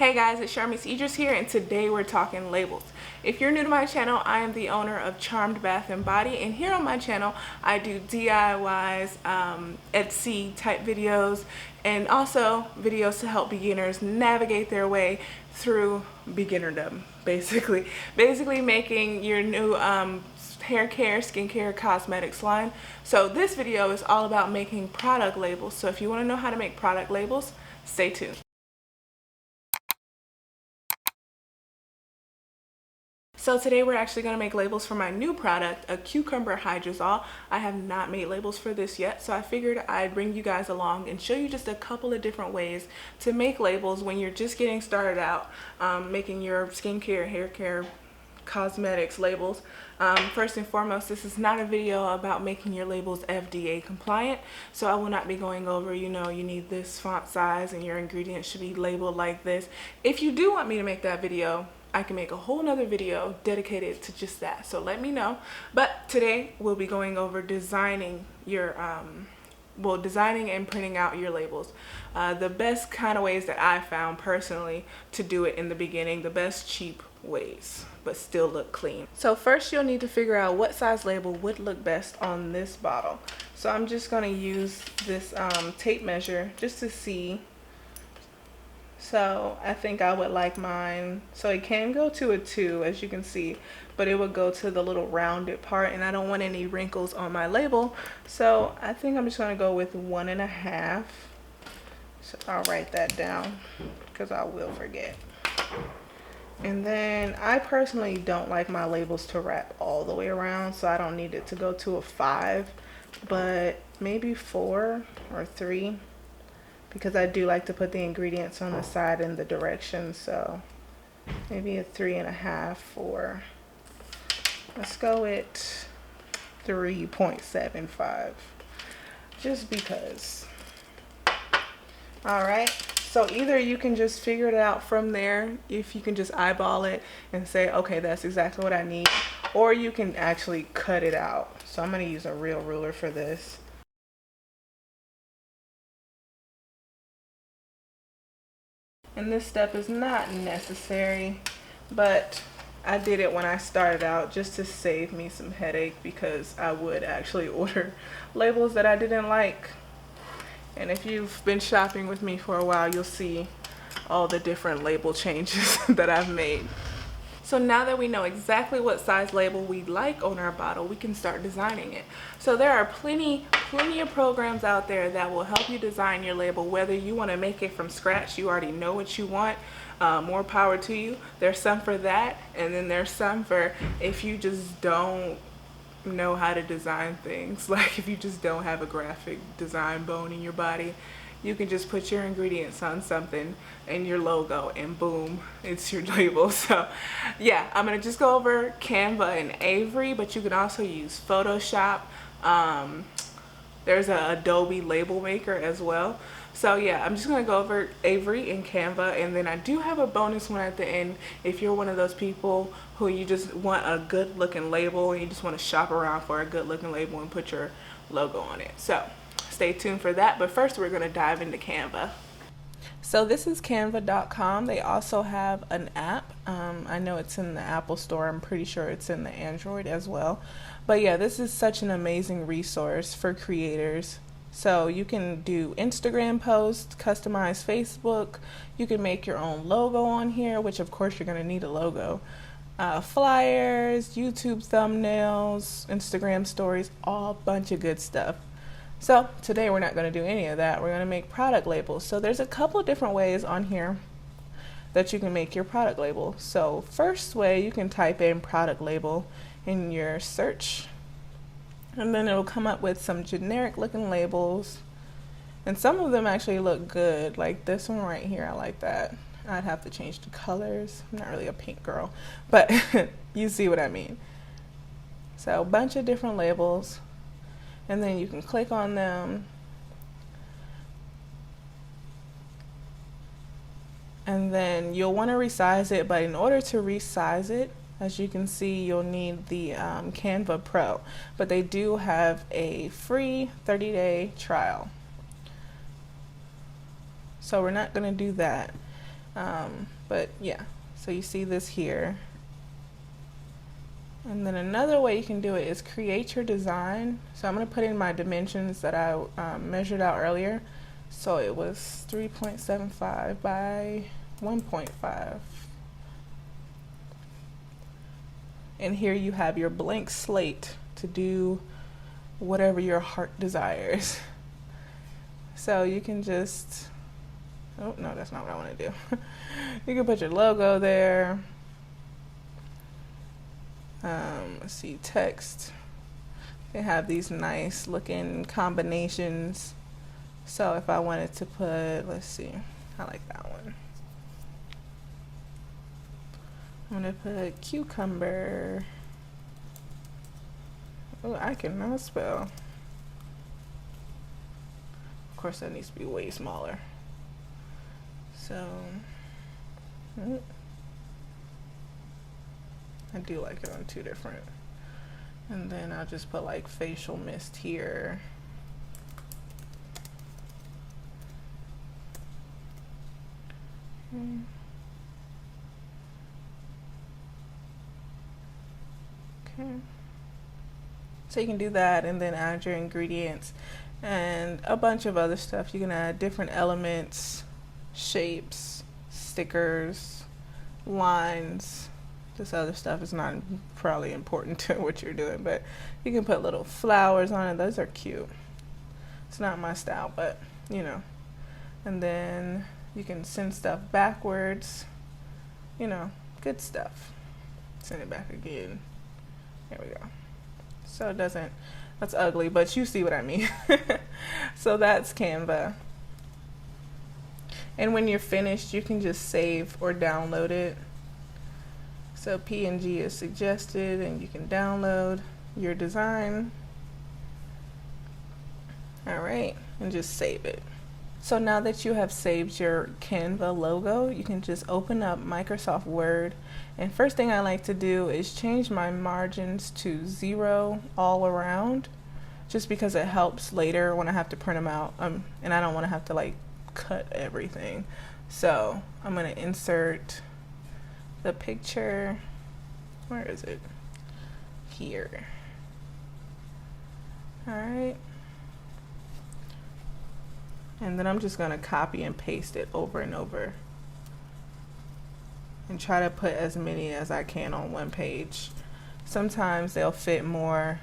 Hey guys, it's Charmise Idris here, and today we're talking labels. If you're new to my channel, I am the owner of Charmed Bath and Body, and here on my channel I do DIYs, Etsy type videos, and also videos to help beginners navigate their way through beginnerdom, basically making your new hair care, skincare, cosmetics line. So this video is all about making product labels. So if you want to know how to make product labels, stay tuned. So today we're actually going to make labels for my new product, a cucumber hydrosol. I have not made labels for this yet, so I figured I'd bring you guys along and show you just a couple of different ways to make labels when you're just getting started out making your skincare, hair care, cosmetics labels. First and foremost, this is not a video about making your labels FDA compliant, so I will not be going over, you need this font size and your ingredients should be labeled like this. If you do want me to make that video, I can make a whole nother video dedicated to just that, so let me know. But today we'll be going over designing your designing and printing out your labels. The best kind of ways that I found personally to do it in the beginning, the best cheap ways but still look clean. So first you'll need to figure out what size label would look best on this bottle. So I'm just going to use this tape measure just to see. So I think I would like mine, so it can go to a 2 as you can see, but it would go to the little rounded part, and I don't want any wrinkles on my label, so I think I'm just going to go with 1.5. So I'll write that down because I will forget. And then I personally don't like my labels to wrap all the way around, so I don't need it to go to a 5, but maybe 4 or 3. Because I do like to put the ingredients on the side in the direction, so maybe a 3.5 or let's go with 3.75, just because. All right, so either you can just figure it out from there, if you can just eyeball it and say, okay, that's exactly what I need, or you can actually cut it out. So I'm going to use a real ruler for this. And this step is not necessary, but I did it when I started out just to save me some headache, because I would actually order labels that I didn't like. And if you've been shopping with me for a while, you'll see all the different label changes that I've made. So now that we know exactly what size label we like on our bottle, we can start designing it. So there are plenty of programs out there that will help you design your label, whether you want to make it from scratch, you already know what you want, more power to you. There's some for that, and then there's some for if you just don't know how to design things, like if you just don't have a graphic design bone in your body. You can just put your ingredients on something and your logo, and boom, it's your label. So yeah, I'm gonna just go over Canva and Avery, but you can also use Photoshop. There's a Adobe label maker as well. So yeah, I'm just gonna go over Avery and Canva, and then I do have a bonus one at the end if you're one of those people who you just want a good looking label and you just want to shop around for a good looking label and put your logo on it. So stay tuned for that, but first we're going to dive into Canva. So this is canva.com. They also have an app. I know it's in the Apple Store. I'm pretty sure it's in the Android as well. But yeah, this is such an amazing resource for creators. So you can do Instagram posts, customize Facebook. You can make your own logo on here, which of course you're going to need a logo. Flyers, YouTube thumbnails, Instagram stories, all bunch of good stuff. So today we're not going to do any of that. We're going to make product labels. So there's a couple of different ways on here that you can make your product label. So first way, you can type in product label in your search, and then it'll come up with some generic looking labels, and some of them actually look good, like this one right here. I like that. I'd have to change the colors. I'm not really a pink girl, but you see what I mean. So a bunch of different labels, and then you can click on them, and then you'll want to resize it, but in order to resize it, as you can see, you'll need the Canva Pro, but they do have a free 30-day trial, so we're not going to do that. But yeah, so you see this here. And then another way you can do it is create your design. So I'm going to put in my dimensions that I measured out earlier. So it was 3.75 by 1.5. And here you have your blank slate to do whatever your heart desires. So you can just, oh no, that's not what I want to do. You can put your logo there. Let's see, text. They have these nice looking combinations. So if I wanted to put, let's see, I like that one. I'm gonna put cucumber. Oh, I cannot spell. Of course, that needs to be way smaller. So, I do like it on two different. And then I'll just put like facial mist here. Okay. So you can do that and then add your ingredients and a bunch of other stuff. You can add different elements, shapes, stickers, lines. This other stuff is not probably important to what you're doing, but you can put little flowers on it. Those are cute. It's not my style, but you know. And then you can send stuff backwards. You know, good stuff. Send it back again. There we go. So it doesn't, that's ugly, but you see what I mean. So that's Canva. And when you're finished, you can just save or download it. So PNG is suggested, and you can download your design. All right, and just save it. So now that you have saved your Canva logo, you can just open up Microsoft Word. And first thing I like to do is change my margins to 0 all around, just because it helps later when I have to print them out. And I don't want to have to like cut everything. So I'm going to insert the picture. Where is it? Here. All right. And then I'm just going to copy and paste it over and over and try to put as many as I can on one page. Sometimes they'll fit more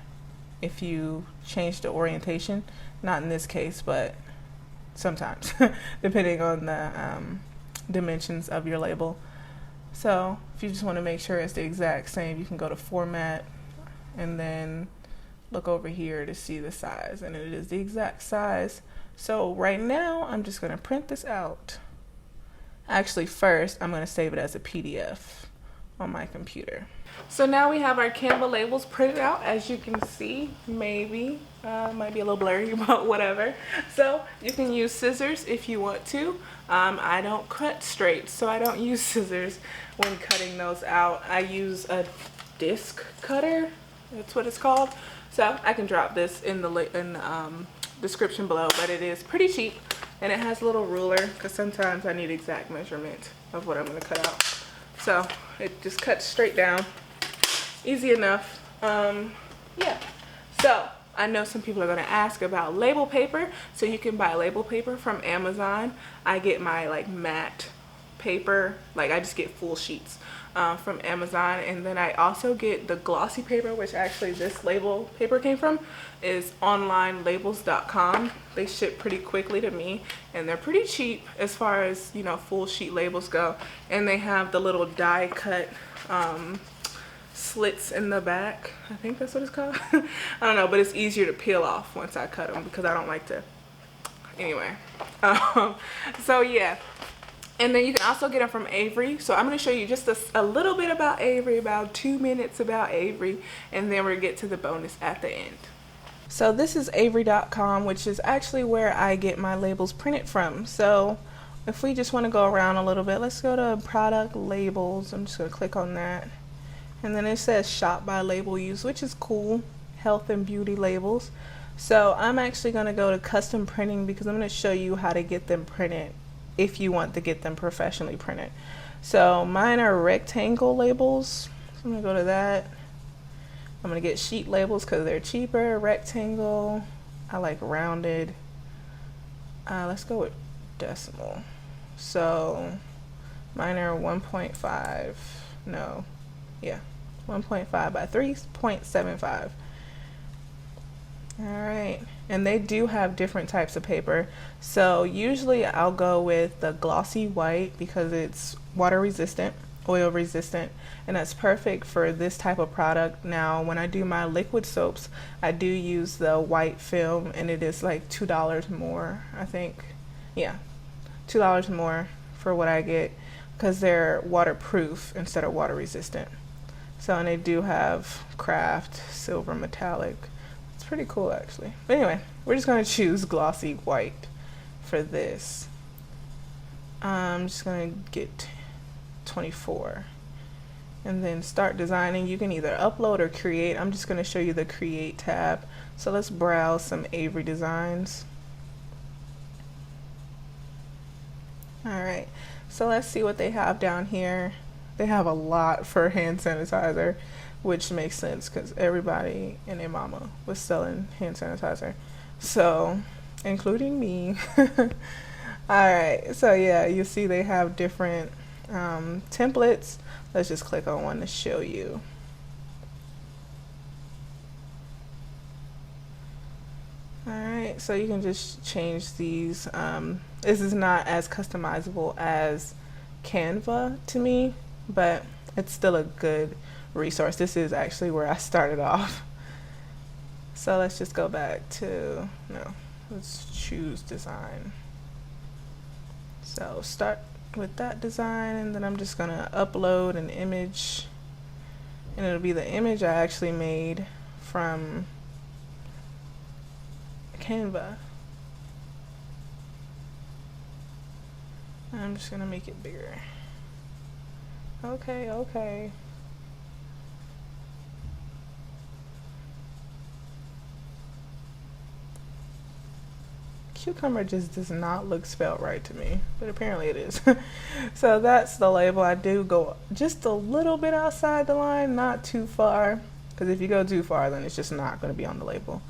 if you change the orientation. Not in this case, but sometimes, depending on the dimensions of your label. So if you just want to make sure it's the exact same, you can go to Format and then look over here to see the size, and it is the exact size. So right now I'm just going to print this out. Actually, first I'm going to save it as a PDF on my computer. So now we have our Canva labels printed out, as you can see. Maybe might be a little blurry, but whatever. So you can use scissors if you want to. I don't cut straight, so I don't use scissors when cutting those out. I use a disc cutter. That's what it's called. So I can drop this in the description below, but it is pretty cheap, and it has a little ruler because sometimes I need exact measurement of what I'm going to cut out. So it just cuts straight down, easy enough. Yeah, so I know some people are going to ask about label paper. So you can buy label paper from Amazon. I get my like matte paper, like I just get full sheets from Amazon, and then I also get the glossy paper, which actually this label paper came from, is onlinelabels.com. They ship pretty quickly to me, and they're pretty cheap as far as, you know, full sheet labels go. And they have the little die cut slits in the back. I think that's what it's called. I don't know, but it's easier to peel off once I cut them because I don't like to. Anyway, so yeah. And then you can also get them from Avery. So I'm going to show you just a little bit about Avery, about 2 minutes about Avery, and then we'll get to the bonus at the end. So this is Avery.com, which is actually where I get my labels printed from. So if we just want to go around a little bit, let's go to product labels. I'm just going to click on that. And then it says shop by label use, which is cool. Health and beauty labels. So I'm actually going to go to custom printing because I'm going to show you how to get them printed if you want to get them professionally printed. So mine are rectangle labels. So I'm gonna go to that. I'm gonna get sheet labels because they're cheaper. Rectangle. I like rounded. Let's go with decimal. So mine are 1.5. No, yeah, 1.5 by 3.75. All right, and they do have different types of paper. So usually I'll go with the glossy white because it's water resistant, oil resistant, and that's perfect for this type of product. Now when I do my liquid soaps, I do use the white film, and it is like $2 more, I think. Yeah, $2 more for what I get because they're waterproof instead of water resistant. So, and they do have craft silver metallic. It's pretty cool actually. But anyway, we're just going to choose glossy white for this. I'm just going to get 24 and then start designing. You can either upload or create. I'm just going to show you the create tab. So let's browse some Avery designs. All right, so let's see what they have down here. They have a lot for hand sanitizer, which makes sense because everybody and their mama was selling hand sanitizer, so including me. All right, so yeah, you see they have different templates. Let's just click on one to show you. Alright, so you can just change these. This is not as customizable as Canva to me, but it's still a good resource. This is actually where I started off. So let's just go back to, no, let's choose design. So start with that design, and then I'm just gonna upload an image, and it'll be the image I actually made from Canva. I'm just gonna make it bigger. Okay. Cucumber just does not look spelled right to me, but apparently it is. So that's the label. I do go just a little bit outside the line, not too far, because if you go too far, then it's just not going to be on the label.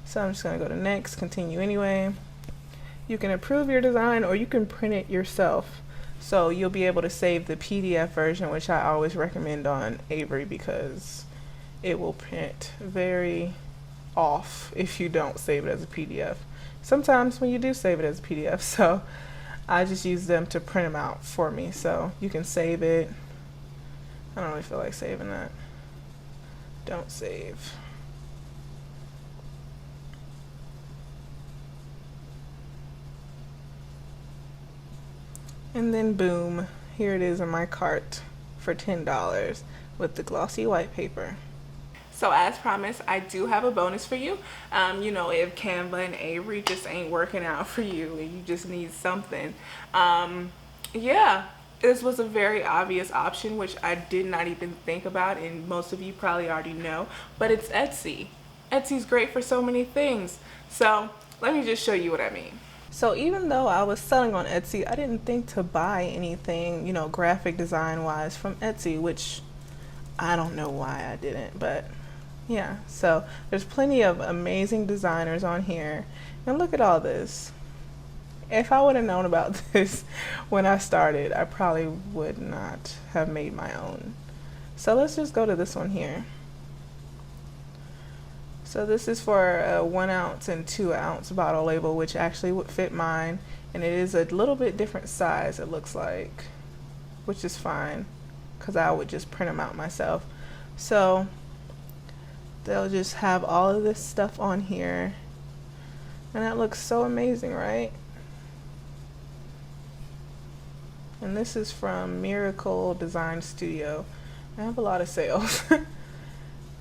So I'm just going to go to next, continue anyway. You can approve your design or you can print it yourself. So you'll be able to save the PDF version, which I always recommend on Avery because it will print very off if you don't save it as a PDF. Sometimes when you do save it as a PDF, so I just use them to print them out for me. So you can save it. I don't really feel like saving that. Don't save. And then boom, here it is in my cart for $10 with the glossy white paper. So as promised, I do have a bonus for you. You know, if Canva and Avery just ain't working out for you and you just need something, yeah, this was a very obvious option, which I did not even think about, and most of you probably already know, but it's Etsy. Etsy's great for so many things. So let me just show you what I mean. So even though I was selling on Etsy, I didn't think to buy anything, you know, graphic design wise from Etsy, which I don't know why I didn't, but yeah. So there's plenty of amazing designers on here, and look at all this. If I would have known about this when I started, I probably would not have made my own. So let's just go to this one here. So this is for a 1 ounce and 2 ounce bottle label, which actually would fit mine, and it is a little bit different size, it looks like, which is fine because I would just print them out myself. So they'll just have all of this stuff on here, and that looks so amazing, right? And this is from Miracle Design Studio. I have a lot of sales.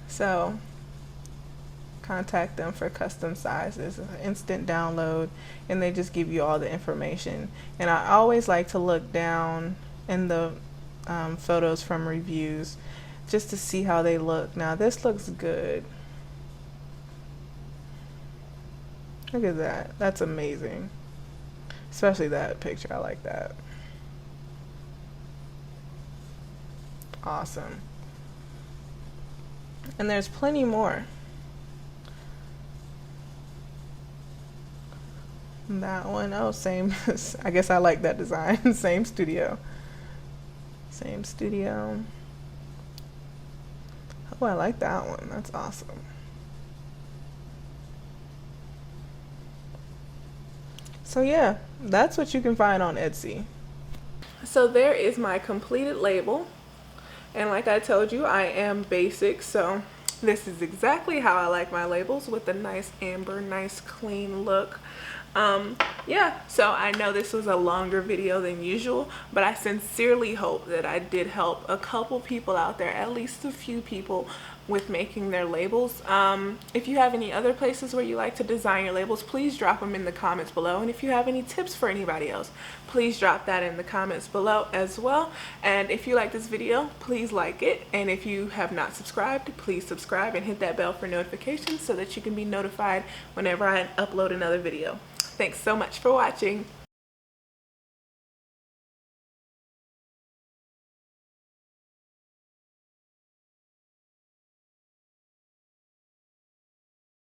So contact them for custom sizes, instant download, and they just give you all the information. And I always like to look down in the photos from reviews just to see how they look. Now this looks good. Look at that. That's amazing. Especially that picture, I like that. Awesome. And there's plenty more. That one, oh, same. I guess I like that design. Same studio. Same studio. Oh, I like that one. That's awesome. So yeah, that's what you can find on Etsy. So there is my completed label. And like I told you, I am basic, so this is exactly how I like my labels, with a nice amber, nice clean look. Yeah, so I know this was a longer video than usual, but I sincerely hope that I did help a couple people out there, at least a few people, with making their labels. If you have any other places where you like to design your labels, please drop them in the comments below. And if you have any tips for anybody else, please drop that in the comments below as well. And if you like this video, please like it. And if you have not subscribed, please subscribe and hit that bell for notifications so that you can be notified whenever I upload another video. Thanks so much for watching.